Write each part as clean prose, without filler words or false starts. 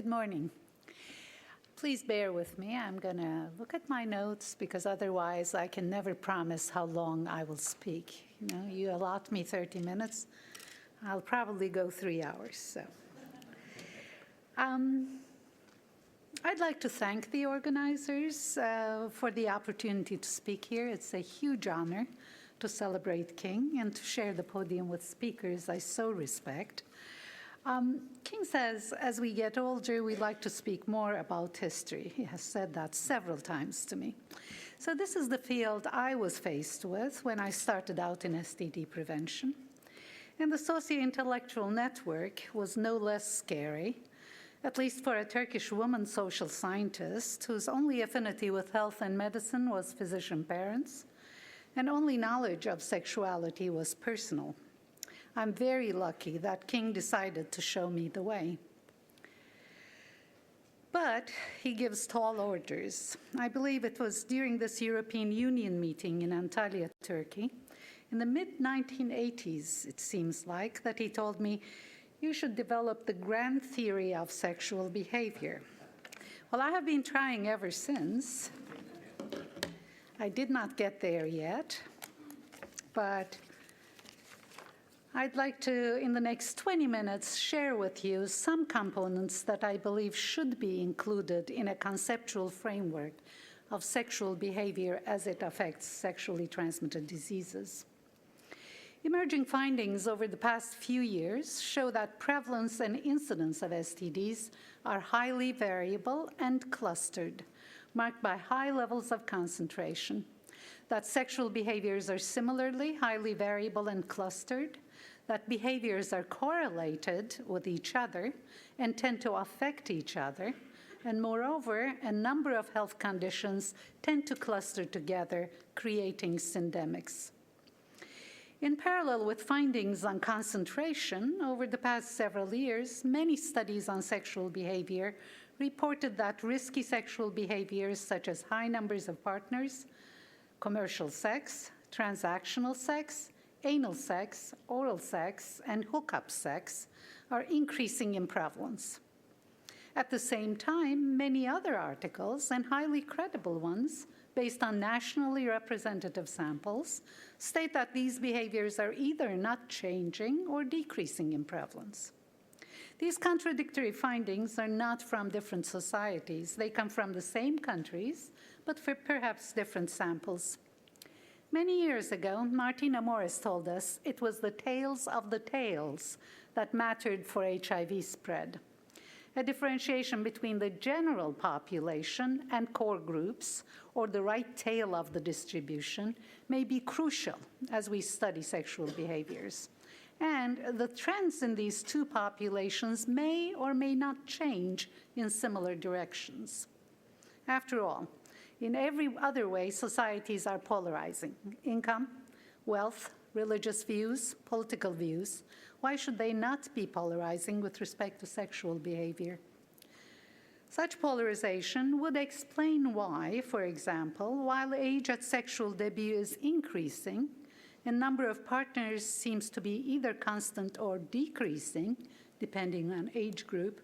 Good morning. Please bear with me. I'm going to look at my notes because otherwise I can never promise how long I will speak. You allot me 30 minutes. I'll probably go 3 hours. So, I'd like to thank the organizers for the opportunity to speak here. It's a huge honor to celebrate King and to share the podium with speakers I so respect. King says, as we get older, we like to speak more about history. He has said that several times to me. So this is the field I was faced with when I started out in STD prevention. And the socio-intellectual network was no less scary, at least for a Turkish woman social scientist whose only affinity with health and medicine was physician parents, and only knowledge of sexuality was personal. I'm very lucky that King decided to show me the way. But he gives tall orders. I believe it was during this European Union meeting in Antalya, Turkey, in the mid-1980s, it seems like, that he told me, you should develop the grand theory of sexual behavior. Well, I have been trying ever since. I did not get there yet, but I'd like to, in the next 20 minutes, share with you some components that I believe should be included in a conceptual framework of sexual behavior as it affects sexually transmitted diseases. Emerging findings over the past few years show that prevalence and incidence of STDs are highly variable and clustered, marked by high levels of concentration, that sexual behaviors are similarly highly variable and clustered, that behaviors are correlated with each other and tend to affect each other, and moreover, a number of health conditions tend to cluster together, creating syndemics. In parallel with findings on concentration, over the past several years, many studies on sexual behavior reported that risky sexual behaviors such as high numbers of partners, commercial sex, transactional sex, anal sex, oral sex, and hookup sex are increasing in prevalence. At the same time, many other articles, and highly credible ones, based on nationally representative samples, state that these behaviors are either not changing or decreasing in prevalence. These contradictory findings are not from different societies. They come from the same countries, but for perhaps different samples. Many years ago, Martina Morris told us it was the tails of the tails that mattered for HIV spread. A differentiation between the general population and core groups, or the right tail of the distribution, may be crucial as we study sexual behaviors. And the trends in these two populations may or may not change in similar directions. After all, in every other way, societies are polarizing. Income, wealth, religious views, political views. Why should they not be polarizing with respect to sexual behavior? Such polarization would explain why, for example, while age at sexual debut is increasing, a number of partners seems to be either constant or decreasing, depending on age group.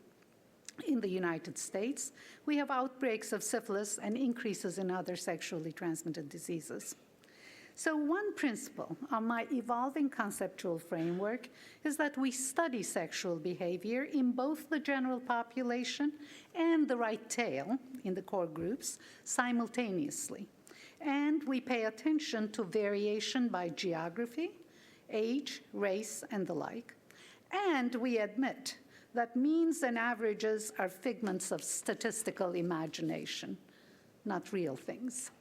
In the United States, we have outbreaks of syphilis and increases in other sexually transmitted diseases. So one principle of my evolving conceptual framework is that we study sexual behavior in both the general population and the right tail in the core groups simultaneously. And we pay attention to variation by geography, age, race, and the like. And we admit that means and averages are figments of statistical imagination, not real things.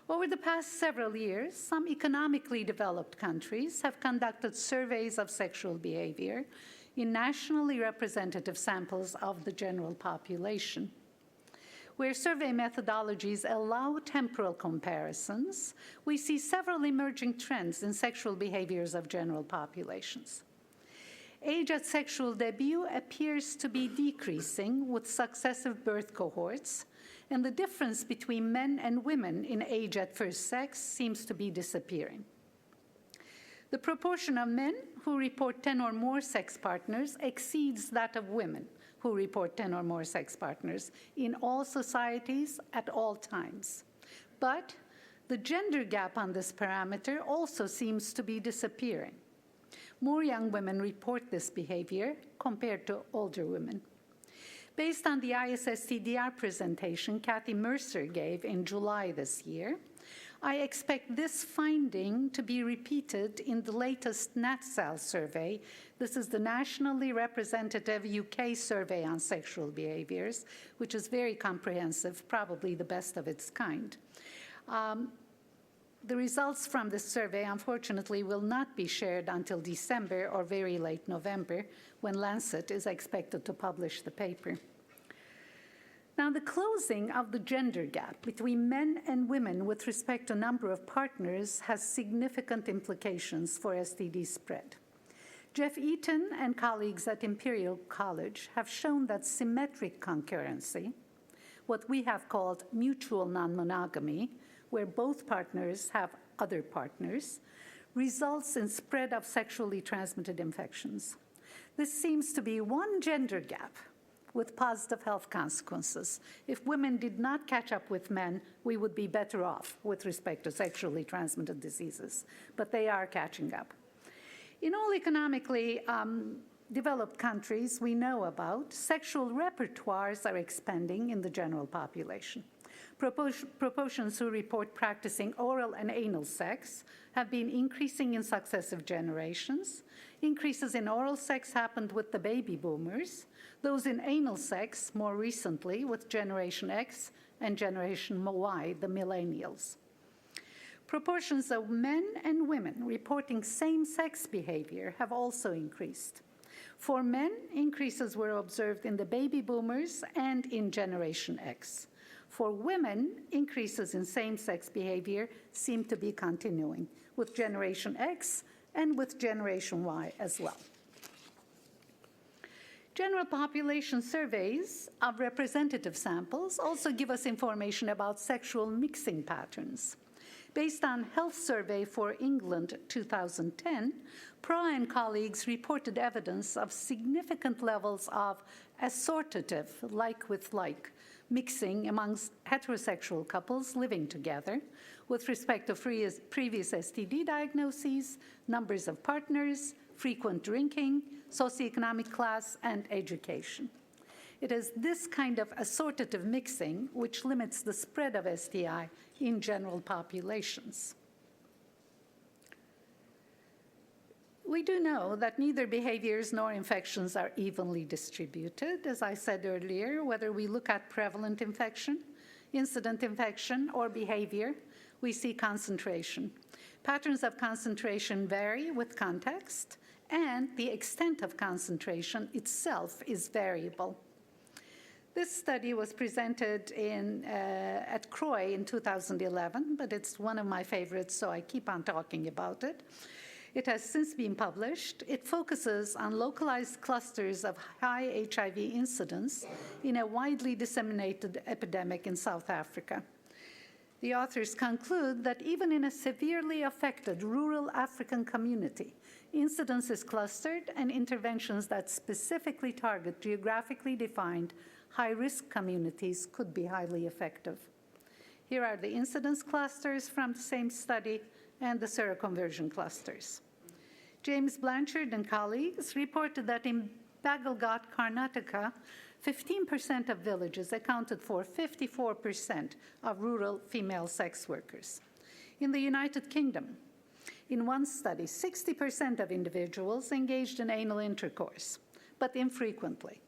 Over the past several years, some economically developed countries have conducted surveys of sexual behavior in nationally representative samples of the general population. Where survey methodologies allow temporal comparisons, we see several emerging trends in sexual behaviors of general populations. Age at sexual debut appears to be decreasing with successive birth cohorts, and the difference between men and women in age at first sex seems to be disappearing. The proportion of men who report 10 or more sex partners exceeds that of women who report 10 or more sex partners in all societies at all times. But the gender gap on this parameter also seems to be disappearing. More young women report this behavior compared to older women. Based on the ISSTDR presentation Kathy Mercer gave in July this year, I expect this finding to be repeated in the latest NatSal survey. This is the nationally representative UK survey on sexual behaviors, which is very comprehensive, probably the best of its kind. The results from this survey, unfortunately, will not be shared until December or very late November, when Lancet is expected to publish the paper. Now, the closing of the gender gap between men and women with respect to number of partners has significant implications for STD spread. Jeff Eaton and colleagues at Imperial College have shown that symmetric concurrency, what we have called mutual non-monogamy, where both partners have other partners, results in spread of sexually transmitted infections. This seems to be one gender gap with positive health consequences. If women did not catch up with men, we would be better off with respect to sexually transmitted diseases, but they are catching up. In all economically developed countries we know about, sexual repertoires are expanding in the general population. Proportions who report practicing oral and anal sex have been increasing in successive generations. Increases in oral sex happened with the baby boomers, those in anal sex more recently with Generation X and Generation Y, the millennials. Proportions of men and women reporting same-sex behavior have also increased. For men, increases were observed in the baby boomers and in Generation X. For women, increases in same-sex behavior seem to be continuing with Generation X and with Generation Y as well. General population surveys of representative samples also give us information about sexual mixing patterns. Based on Health Survey for England 2010, Pra and colleagues reported evidence of significant levels of assortative, like with like, mixing amongst heterosexual couples living together with respect to previous STD diagnoses, numbers of partners, frequent drinking, socioeconomic class, and education. It is this kind of assortative mixing which limits the spread of STI in general populations. We do know that neither behaviors nor infections are evenly distributed. As I said earlier, whether we look at prevalent infection, incident infection, or behavior, we see concentration. Patterns of concentration vary with context, and the extent of concentration itself is variable. This study was presented at CROI in 2011, but it's one of my favorites, so I keep on talking about it. It has since been published. It focuses on localized clusters of high HIV incidence in a widely disseminated epidemic in South Africa. The authors conclude that even in a severely affected rural African community, incidence is clustered and interventions that specifically target geographically defined high-risk communities could be highly effective. Here are the incidence clusters from the same study and the seroconversion clusters. James Blanchard and colleagues reported that in Bagalghat, Karnataka, 15% of villages accounted for 54% of rural female sex workers. In the United Kingdom, in one study, 60% of individuals engaged in anal intercourse, but infrequently.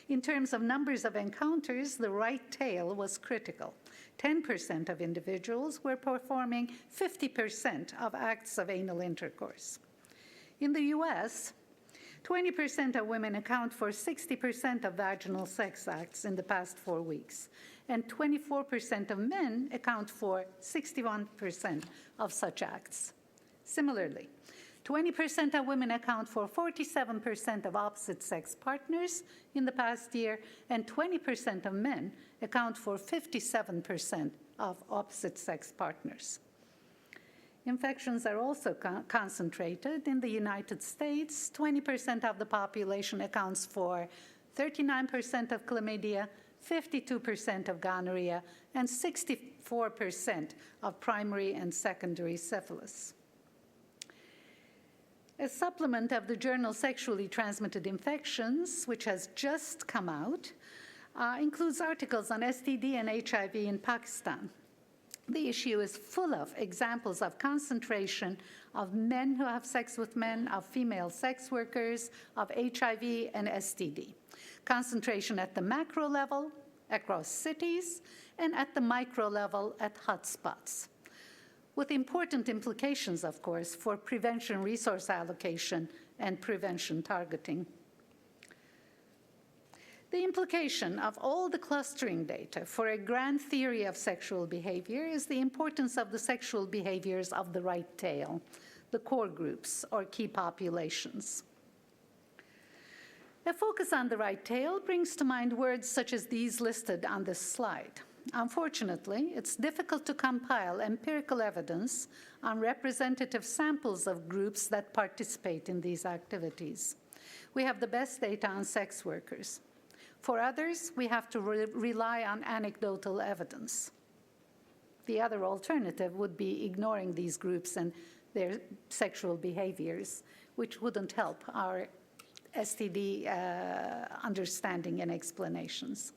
In terms of numbers of encounters, the right tail was critical. 10% of individuals were performing 50% of acts of anal intercourse. In the US, 20% of women account for 60% of vaginal sex acts in the past 4 weeks, and 24% of men account for 61% of such acts. Similarly, 20% of women account for 47% of opposite-sex partners in the past year, and 20% of men account for 57% of opposite-sex partners. Infections are also concentrated in the United States. 20% of the population accounts for 39% of chlamydia, 52% of gonorrhea, and 64% of primary and secondary syphilis. A supplement of the journal Sexually Transmitted Infections, which has just come out, includes articles on STD and HIV in Pakistan. The issue is full of examples of concentration of men who have sex with men, of female sex workers, of HIV and STD. Concentration at the macro level, across cities, and at the micro level at hotspots, with important implications, of course, for prevention resource allocation and prevention targeting. The implication of all the clustering data for a grand theory of sexual behavior is the importance of the sexual behaviors of the right tail, the core groups or key populations. A focus on the right tail brings to mind words such as these listed on this slide. Unfortunately, it's difficult to compile empirical evidence on representative samples of groups that participate in these activities. We have the best data on sex workers. For others, we have to rely on anecdotal evidence. The other alternative would be ignoring these groups and their sexual behaviors, which wouldn't help our STD understanding and explanations.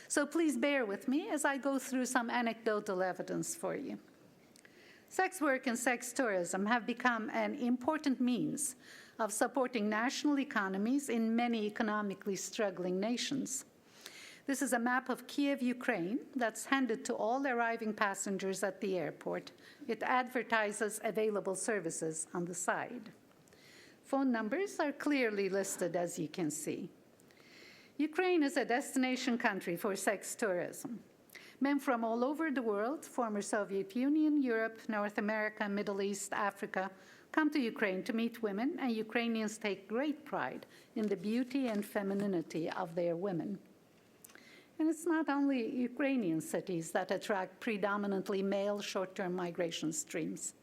So please bear with me as I go through some anecdotal evidence for you. Sex work and sex tourism have become an important means of supporting national economies in many economically struggling nations. This is a map of Kiev, Ukraine, that's handed to all arriving passengers at the airport. It advertises available services on the side. Phone numbers are clearly listed, as you can see. Ukraine is a destination country for sex tourism. Men from all over the world, former Soviet Union, Europe, North America, Middle East, Africa, come to Ukraine to meet women, and Ukrainians take great pride in the beauty and femininity of their women. And it's not only Ukrainian cities that attract predominantly male short-term migration streams.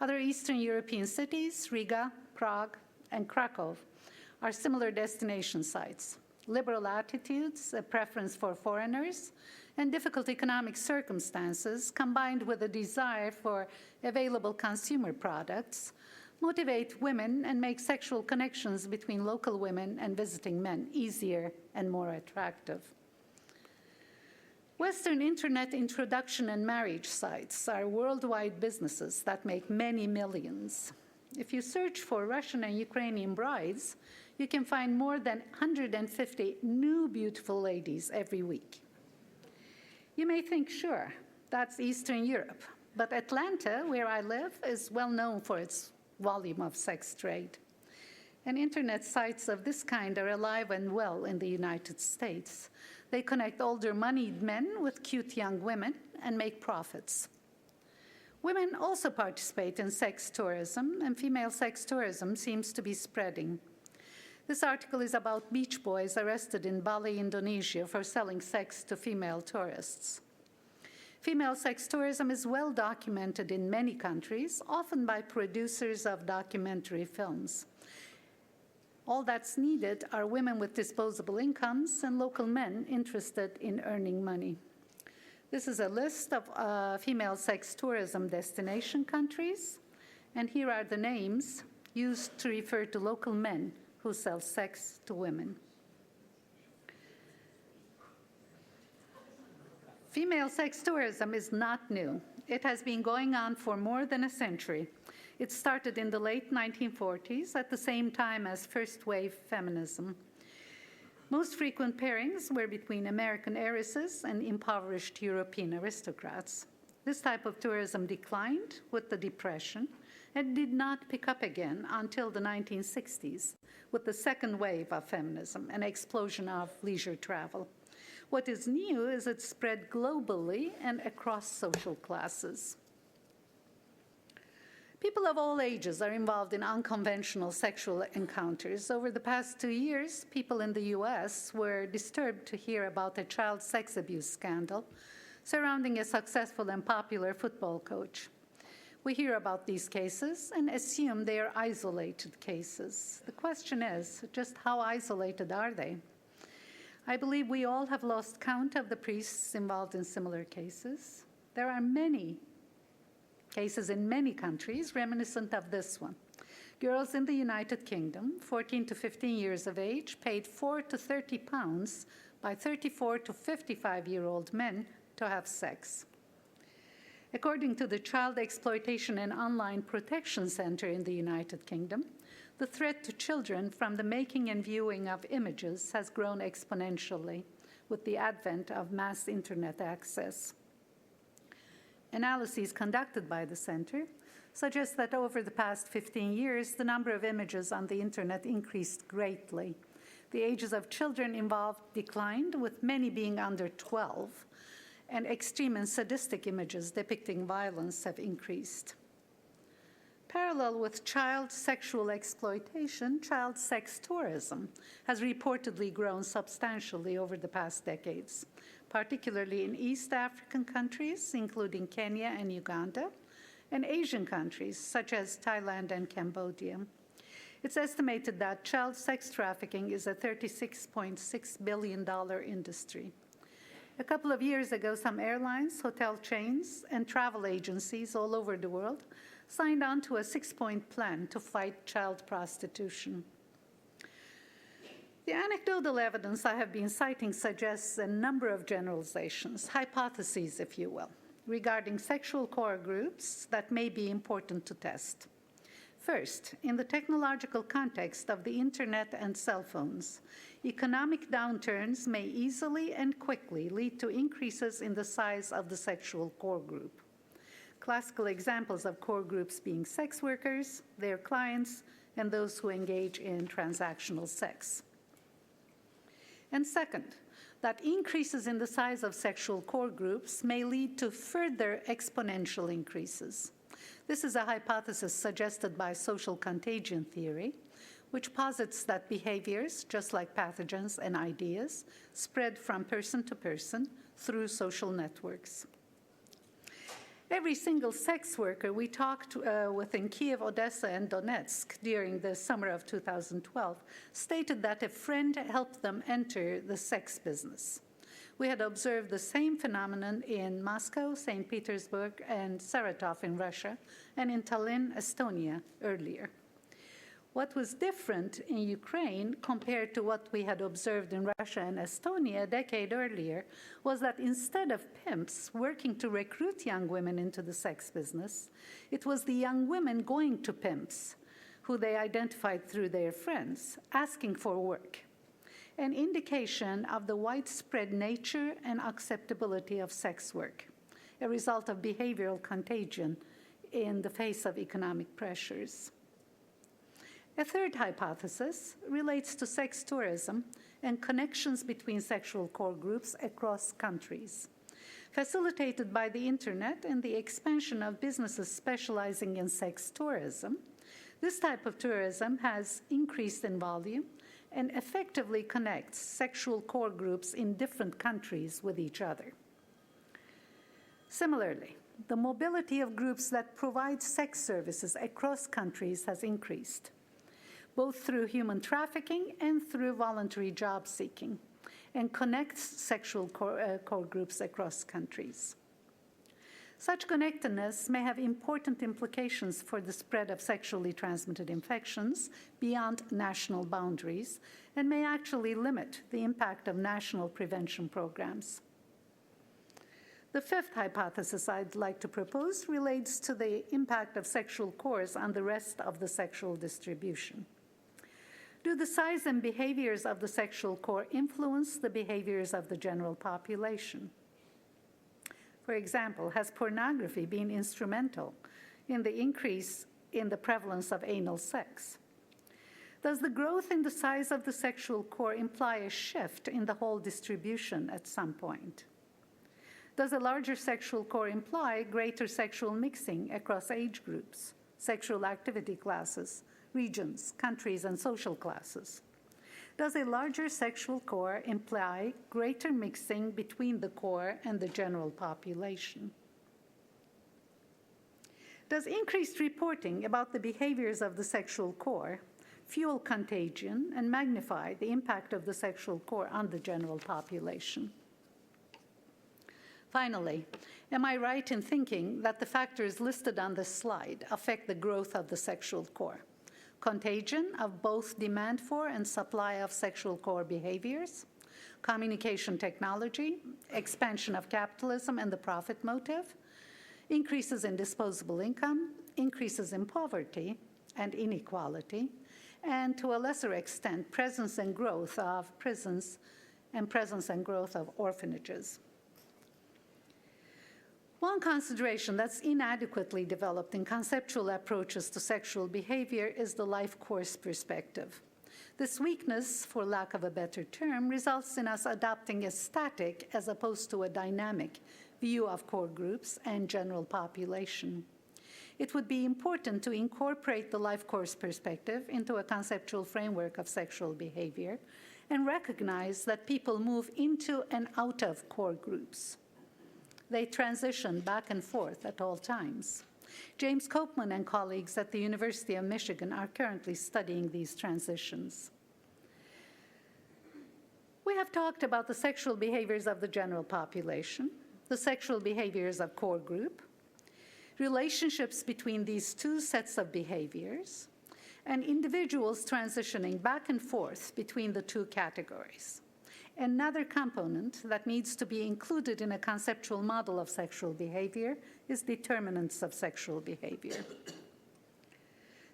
Other Eastern European cities, Riga, Prague, and Krakow, are similar destination sites. Liberal attitudes, a preference for foreigners, and difficult economic circumstances, combined with a desire for available consumer products, motivate women and make sexual connections between local women and visiting men easier and more attractive. Western internet introduction and marriage sites are worldwide businesses that make many millions. If you search for Russian and Ukrainian brides, you can find more than 150 new beautiful ladies every week. You may think, sure, that's Eastern Europe, but Atlanta, where I live, is well known for its volume of sex trade. And internet sites of this kind are alive and well in the United States. They connect older moneyed men with cute young women and make profits. Women also participate in sex tourism, and female sex tourism seems to be spreading. This article is about beach boys arrested in Bali, Indonesia, for selling sex to female tourists. Female sex tourism is well documented in many countries, often by producers of documentary films. All that's needed are women with disposable incomes and local men interested in earning money. This is a list of female sex tourism destination countries, and here are the names used to refer to local men who sell sex to women. Female sex tourism is not new. It has been going on for more than a century. It started in the late 1940s at the same time as first-wave feminism. Most frequent pairings were between American heiresses and impoverished European aristocrats. This type of tourism declined with the Depression and did not pick up again until the 1960s with the second wave of feminism and explosion of leisure travel. What is new is it spread globally and across social classes. People of all ages are involved in unconventional sexual encounters. Over the past 2 years, people in the US were disturbed to hear about a child sex abuse scandal surrounding a successful and popular football coach. We hear about these cases and assume they are isolated cases. The question is, just how isolated are they? I believe we all have lost count of the priests involved in similar cases. There are many cases in many countries reminiscent of this one. Girls in the United Kingdom, 14 to 15 years of age, paid 4 to 30 pounds by 34 to 55-year-old men to have sex. According to the Child Exploitation and Online Protection Center in the United Kingdom, the threat to children from the making and viewing of images has grown exponentially with the advent of mass internet access. Analyses conducted by the center suggest that over the past 15 years, the number of images on the internet increased greatly. The ages of children involved declined, with many being under 12, and extreme and sadistic images depicting violence have increased. Parallel with child sexual exploitation, child sex tourism has reportedly grown substantially over the past decades, particularly in East African countries, including Kenya and Uganda, and Asian countries, such as Thailand and Cambodia. It's estimated that child sex trafficking is a $36.6 billion industry. A couple of years ago, some airlines, hotel chains, and travel agencies all over the world signed on to a 6-point plan to fight child prostitution. The anecdotal evidence I have been citing suggests a number of generalizations, hypotheses, if you will, regarding sexual core groups that may be important to test. First, in the technological context of the internet and cell phones, economic downturns may easily and quickly lead to increases in the size of the sexual core group. Classical examples of core groups being sex workers, their clients, and those who engage in transactional sex. And second, that increases in the size of sexual core groups may lead to further exponential increases. This is a hypothesis suggested by social contagion theory, which posits that behaviors, just like pathogens and ideas, spread from person to person through social networks. Every single sex worker we talked with in Kiev, Odessa, and Donetsk during the summer of 2012 stated that a friend helped them enter the sex business. We had observed the same phenomenon in Moscow, St. Petersburg, and Saratov in Russia, and in Tallinn, Estonia, earlier. What was different in Ukraine compared to what we had observed in Russia and Estonia a decade earlier was that instead of pimps working to recruit young women into the sex business, it was the young women going to pimps, who they identified through their friends, asking for work, an indication of the widespread nature and acceptability of sex work, a result of behavioral contagion in the face of economic pressures. A third hypothesis relates to sex tourism and connections between sexual core groups across countries. Facilitated by the internet and the expansion of businesses specializing in sex tourism, this type of tourism has increased in volume and effectively connects sexual core groups in different countries with each other. Similarly, the mobility of groups that provide sex services across countries has increased, both through human trafficking and through voluntary job seeking, and connects sexual core groups across countries. Such connectedness may have important implications for the spread of sexually transmitted infections beyond national boundaries, and may actually limit the impact of national prevention programs. The fifth hypothesis I'd like to propose relates to the impact of sexual cores on the rest of the sexual distribution. Do the size and behaviors of the sexual core influence the behaviors of the general population? For example, has pornography been instrumental in the increase in the prevalence of anal sex? Does the growth in the size of the sexual core imply a shift in the whole distribution at some point? Does a larger sexual core imply greater sexual mixing across age groups, sexual activity classes, regions, countries, and social classes? Does a larger sexual core imply greater mixing between the core and the general population? Does increased reporting about the behaviors of the sexual core fuel contagion, and magnify the impact of the sexual core on the general population. Finally, am I right in thinking that the factors listed on this slide affect the growth of the sexual core? Contagion of both demand for and supply of sexual core behaviors, communication technology, expansion of capitalism and the profit motive, increases in disposable income, increases in poverty and inequality, and to a lesser extent, presence and growth of prisons and presence and growth of orphanages. One consideration that's inadequately developed in conceptual approaches to sexual behavior is the life course perspective. This weakness, for lack of a better term, results in us adopting a static as opposed to a dynamic view of core groups and general population. It would be important to incorporate the life course perspective into a conceptual framework of sexual behavior and recognize that people move into and out of core groups. They transition back and forth at all times. James Copeman and colleagues at the University of Michigan are currently studying these transitions. We have talked about the sexual behaviors of the general population, the sexual behaviors of core group, relationships between these two sets of behaviors, and individuals transitioning back and forth between the two categories. Another component that needs to be included in a conceptual model of sexual behavior is determinants of sexual behavior.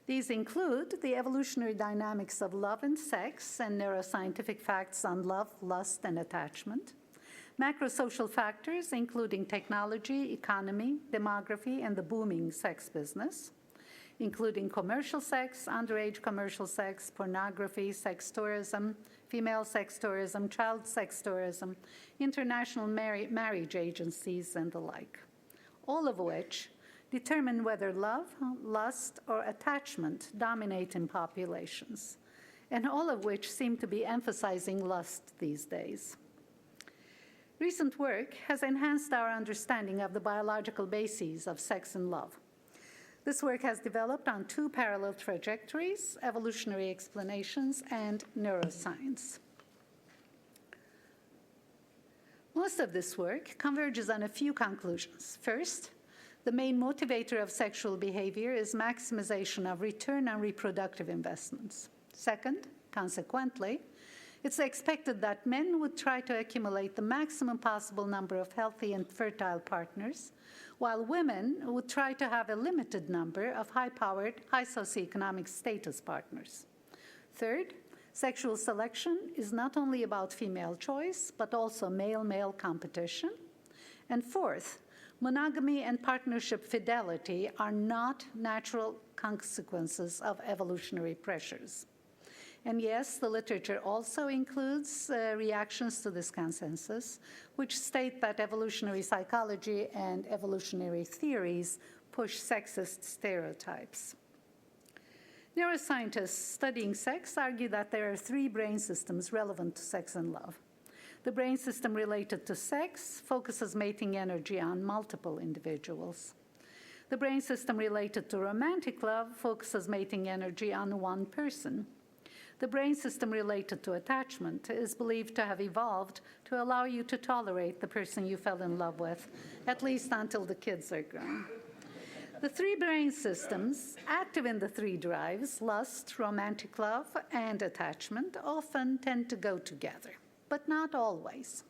These include the evolutionary dynamics of love and sex and neuroscientific facts on love, lust, and attachment, macrosocial factors including technology, economy, demography, and the booming sex business, including commercial sex, underage commercial sex, pornography, sex tourism, female sex tourism, child sex tourism, international marriage agencies, and the like, all of which determine whether love, lust, or attachment dominate in populations, and all of which seem to be emphasizing lust these days. Recent work has enhanced our understanding of the biological bases of sex and love. This work has developed on two parallel trajectories: evolutionary explanations and neuroscience. Most of this work converges on a few conclusions. First, the main motivator of sexual behavior is maximization of return on reproductive investments. Second, consequently, it's expected that men would try to accumulate the maximum possible number of healthy and fertile partners, while women would try to have a limited number of high-powered, high socioeconomic status partners. Third, sexual selection is not only about female choice, but also male-male competition. And fourth, monogamy and partnership fidelity are not natural consequences of evolutionary pressures. And yes, the literature also includes reactions to this consensus, which state that evolutionary psychology and evolutionary theories push sexist stereotypes. Neuroscientists studying sex argue that there are three brain systems relevant to sex and love. The brain system related to sex focuses mating energy on multiple individuals. The brain system related to romantic love focuses mating energy on one person. The brain system related to attachment is believed to have evolved to allow you to tolerate the person you fell in love with, at least until the kids are grown. The three brain systems active in the three drives, lust, romantic love, and attachment, often tend to go together, but not always.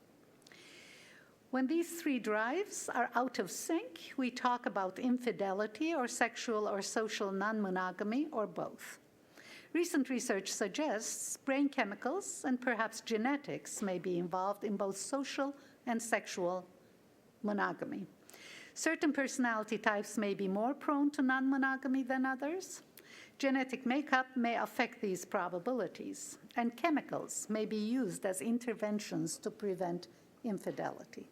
When these three drives are out of sync, we talk about infidelity or sexual or social non-monogamy or both. Recent research suggests brain chemicals and perhaps genetics may be involved in both social and sexual monogamy. Certain personality types may be more prone to non-monogamy than others. Genetic makeup may affect these probabilities, and chemicals may be used as interventions to prevent infidelity.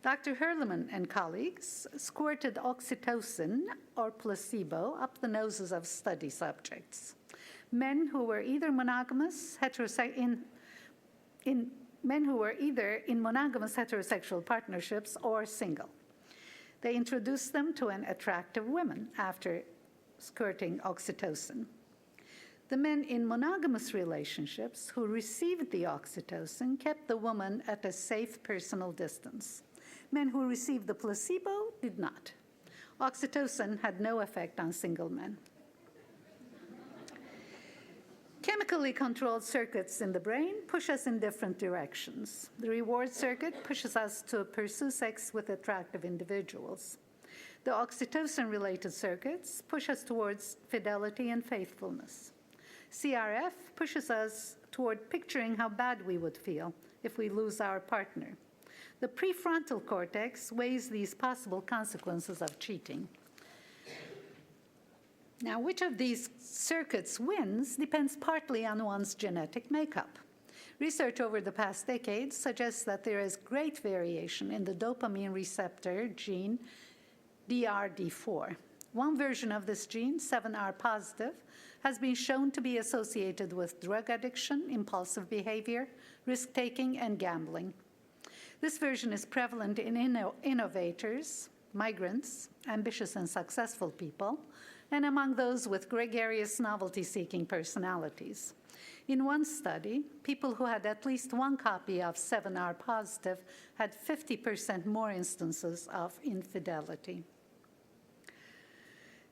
Dr. Hurliman and colleagues squirted oxytocin or placebo up the noses of study subjects. Men who were either monogamous, men who were either in monogamous heterosexual partnerships or single. They introduced them to an attractive woman after squirting oxytocin. The men in monogamous relationships who received the oxytocin kept the woman at a safe personal distance. Men who received the placebo did not. Oxytocin had no effect on single men. Chemically controlled circuits in the brain push us in different directions. The reward circuit pushes us to pursue sex with attractive individuals. The oxytocin-related circuits push us towards fidelity and faithfulness. CRF pushes us toward picturing how bad we would feel if we lose our partner. The prefrontal cortex weighs these possible consequences of cheating. Now, which of these circuits wins depends partly on one's genetic makeup. Research over the past decades suggests that there is great variation in the dopamine receptor gene DRD4. One version of this gene, 7R positive, has been shown to be associated with drug addiction, impulsive behavior, risk-taking, and gambling. This version is prevalent in innovators, migrants, ambitious and successful people, and among those with gregarious, novelty-seeking personalities. In one study, people who had at least one copy of 7R positive had 50% more instances of infidelity.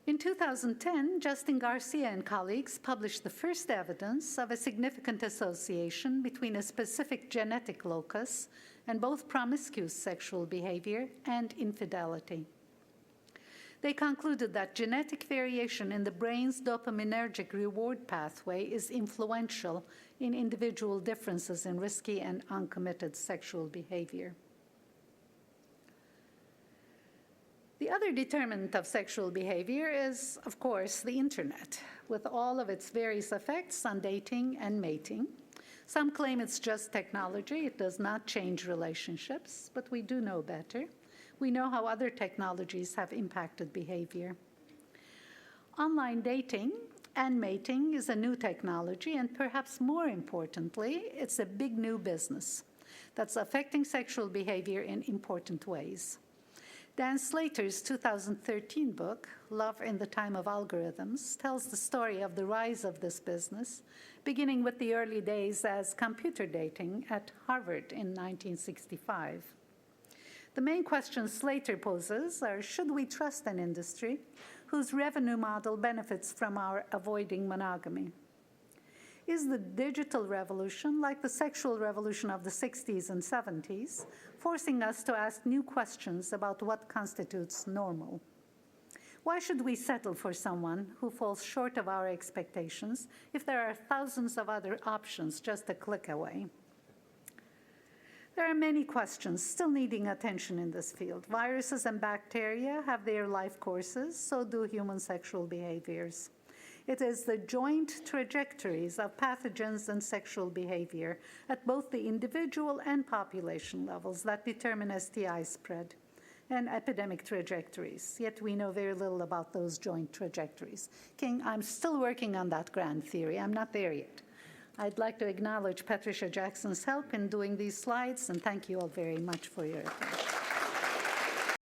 In 2010, Justin Garcia and colleagues published the first evidence of a significant association between a specific genetic locus and both promiscuous sexual behavior and infidelity. They concluded that genetic variation in the brain's dopaminergic reward pathway is influential in individual differences in risky and uncommitted sexual behavior. The other determinant of sexual behavior is, of course, the internet, with all of its various effects on dating and mating. Some claim it's just technology, it does not change relationships, but we do know better. We know how other technologies have impacted behavior. Online dating and mating is a new technology, and perhaps more importantly, it's a big new business that's affecting sexual behavior in important ways. Dan Slater's 2013 book, Love in the Time of Algorithms, tells the story of the rise of this business, beginning with the early days as computer dating at Harvard in 1965. The main questions Slater poses are, should we trust an industry whose revenue model benefits from our avoiding monogamy? Is the digital revolution, like the sexual revolution of the 60s and 70s, forcing us to ask new questions about what constitutes normal? Why should we settle for someone who falls short of our expectations if there are thousands of other options just a click away? There are many questions still needing attention in this field. Viruses and bacteria have their life courses, so do human sexual behaviors. It is the joint trajectories of pathogens and sexual behavior at both the individual and population levels that determine STI spread and epidemic trajectories. Yet we know very little about those joint trajectories. King, I'm still working on that grand theory. I'm not there yet. I'd like to acknowledge Patricia Jackson's help in doing these slides, and thank you all very much for your attention.